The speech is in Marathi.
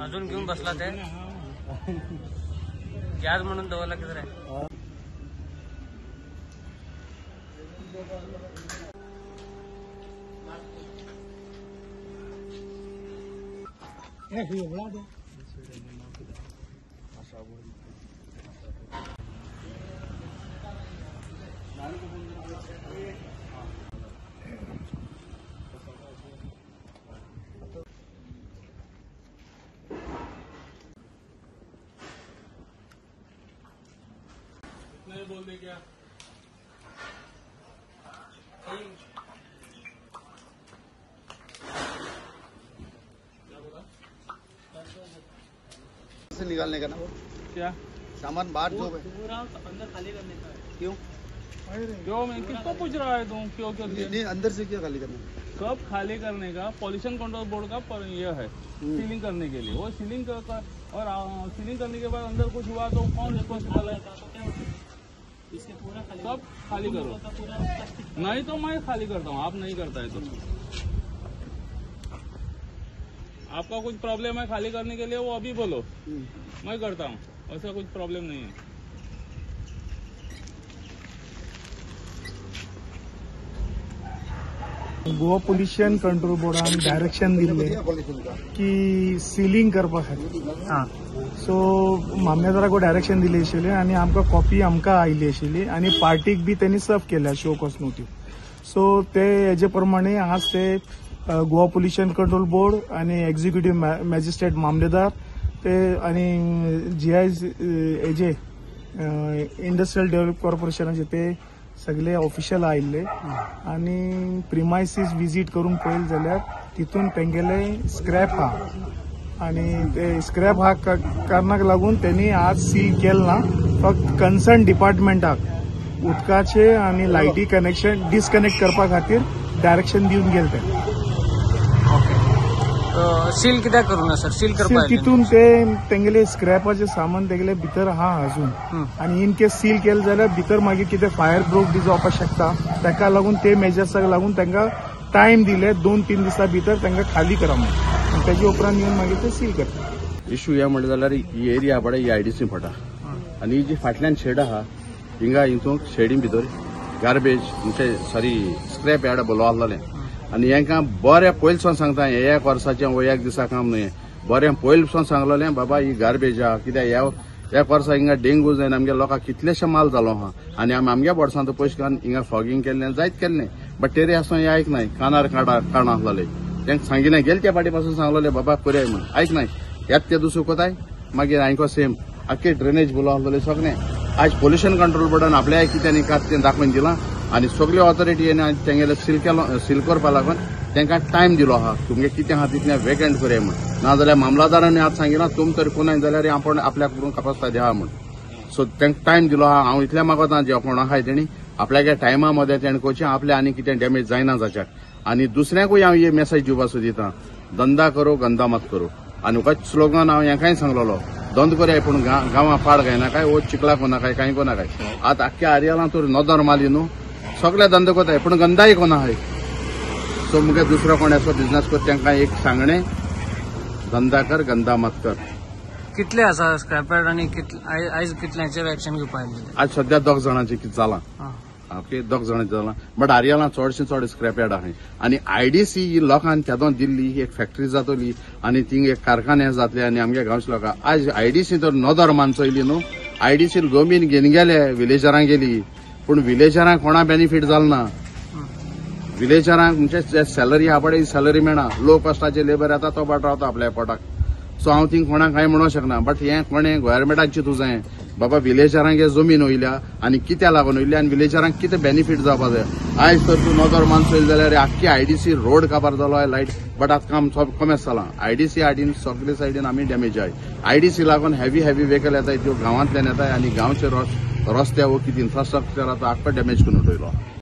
अजून घेऊन बसला ते गॅस म्हणून दवला किती रे नहीं बोल दे क्या से निकालने का ना वो क्या सामान बाहर जो है पूरा अंदर खाली करने का है। क्यों क्यों मैं किसको पूछ रहा है तुम क्यों क्यों नहीं अंदर से क्यों खाली करना कब खाली करने का पॉल्यूशन कंट्रोल बोर्ड का ये है सीलिंग करने के लिए वो सीलिंग और सीलिंग करने के बाद अंदर कुछ हुआ तो कौन रिस्पॉन्सिबल है इसके पूरा खाली सब खाली करो नहीं तो मैं खाली करता हूँ आप नहीं करता है तो आपका कुछ प्रॉब्लम है खाली करने के लिए वो अभी बोलो मैं करता हूँ ऐसा कुछ प्रॉब्लम नहीं है गोवा पोल्यूशन कंट्रोल बोर्डान डायरेक्शन दिले की सिलिंग करपा खातीर सो मामलेदाराक डायरेक्शन दिले आशिल्ले आनी आमकां कॉपी आमकां आयली आशिल्ली आनी पार्टीक बी त्यांनी सर्व केल्या शो कॉज नोटीस सो ते हेजे प्रमाणे आज ते गोवा पोल्यूशन कंट्रोल बोर्ड आनी एक्झिक्युटिव्ह मॅजिस्ट्रेट मामलेदार ते आनी GI हेजे इंडस्ट्रियल डेव्हलप कॉर्पोरेशनाचे ते सगळे ऑफिशियल आयिल्ले आनी प्रिमायसीस विजीट करून पळयलें जाल्यार तितून तेंगेले स्क्रॅप हा आनी ते स्क्रॅप हा कारणाक लागून त्यांनी आज सील केलं ना फक्त कन्सर्न डिपार्टमेंटाक उदकाचे आनी लायटी कनेक्शन डिस्कनेक्ट करपा खातीर डायरेक्शन दिवन गेले ते सील कित्याक करूना सर सील करपा तितून ते तेंगेले स्क्रॅपाचे सामान तेगेले भितर हा अजून आनी इन केस सील केले जाल्यार भितर मागीर कितें फायर ब्रोक बी जावपाक शकता ताका लागून ते मेजर्साक लागून तांकां टायम दिले 2-3 दिसां भितर तांकां खाली करा म्हणून तेजे उपरांत येवन मागीर ते सील करता इश्यू या म्हणले जाल्यार ही एरिया पडा ही IDC पडा आनी ही जी फाटल्यान शेड आहा हिंगा हितूंक शेडी भितर गार्बेज म्हणजे सॉरी स्क्रॅप यार्ड बोलवा आहलें आनी हेंकां बरें पयलसून सांगता हे एक वर्साचें वो एक दिसा काम न्हय बरें पयलसून सांगलोलें बाबा ही गार्बेज आहा कित्याक एक वर्सा हिंगा डेंगू जावन आमगे लोकांक कितलेशे माल जालो आहा आनी आमी आमगे बोर्डसांत पयशे घालून हिंगा फॉगिंग केल्लें जायत केल्लें बट तेरे आसून हे आयकनाय कानार काणा आहलोले तेंकां सांगिल्लें गेले त्या फाटी पासून सांगलोलें बाबा करया म्हणून आयकनाय यात ते दुसरें कोताय मागीर हांवें सेम आख्खे ड्रेनेज बोलो आहलोले सगळें आज पोल्यूशन कंट्रोल बोर्डान आपल्या कितें कात तें दाखोवन दिलां आनी सगळे ऑथॉरिटी तेंगेले सील करपा लागून तांकां टायम दिलो आहा तुमगे कितें आहा तितलें वेकंट करया म्हण नाजाल्यार मामलादारांनी आज सांगिलां तुम तर कोणाय जाल्यार आपण आपल्याक करून कापासता द्या म्हण सो तांकां टायम दिलो आहा हांव इतलें मागता जे कोण आहाय तेणी आपल्याक टायमा मदें तेणें कोचें आपल्या आनी कितें डॅमेज जायना जाच्याक आनी दुसऱ्याकूय हांव ही मेसेज दिवपाचो दितां धंदा करो गंदा मत करो आनी वच स्लोगन हांव हेकांय सांगलोलो धंद करया पूण गांवां पाड घायनाकाय वो चिकला कोनाकाय कांय कोनाकाय आतां आख्ख्या आर्यालां तर नदर मारली न्हू सगळे धंद कोताय पूण गंदाय कोना हाय सो मुगे दुसरो कोण असो बिझनेस कर तांकां एक सांगणें धंदा कर गंदा मत कर कितले आसा स्क्रॅपयार्ड आनी आयज कितल्यांचेर एक्शन घेवपा आयिल्ले आज सध्या 2 जाणांचें कितें जालां ओके 2 जाणांचें जालां बट आर्यालां चडशें चड स्क्रॅपयार्ड आहाय आनी IDC ही लोकांन तेदोन दिल्ली ही एक फॅक्टरी जातली आनी थिंग एक कारखाने जातले आनी आमगे गांवचे लोकांक आज IDC तर नदर मानचयली न्हू IDC जमीन घेवन गेले विलेजरांक गेली पूण विलेजरांक कोणा बेनिफीट जालो ना विलेजरांक म्हणजे सॅलरी आहा पळय सॅलरी मेळना लो कॉस्टाचे लेबर येता तो बाट रावता आपल्या पोटाक सो हांव थिंग कोणाक कांय म्हणूंक शकना बट हें कोणें गोव्हर्मेंटाक चिंतूं जाय बाबा विलेजरांक हे जमीन वयल्या आनी कित्या लागून वयल्या आनी विलेजरांक कितें बेनिफीट जावपा जाय आयज तर तूं नदर मानसयली जाल्यार आख्खी IDC रोड काबार जालो आय लायट बट आतां काम कमेस जालां IDC आडीन सगळे सायडीन आमी डॅमेज आहाय IDC लागून हेवी व्हेकल येताय त्यो गांवांतल्यान येताय आनी गांवचे रस्ते वो कितें इन्फ्रास्ट्रक्चर आतां आख्खो डॅमेज करून उडयलो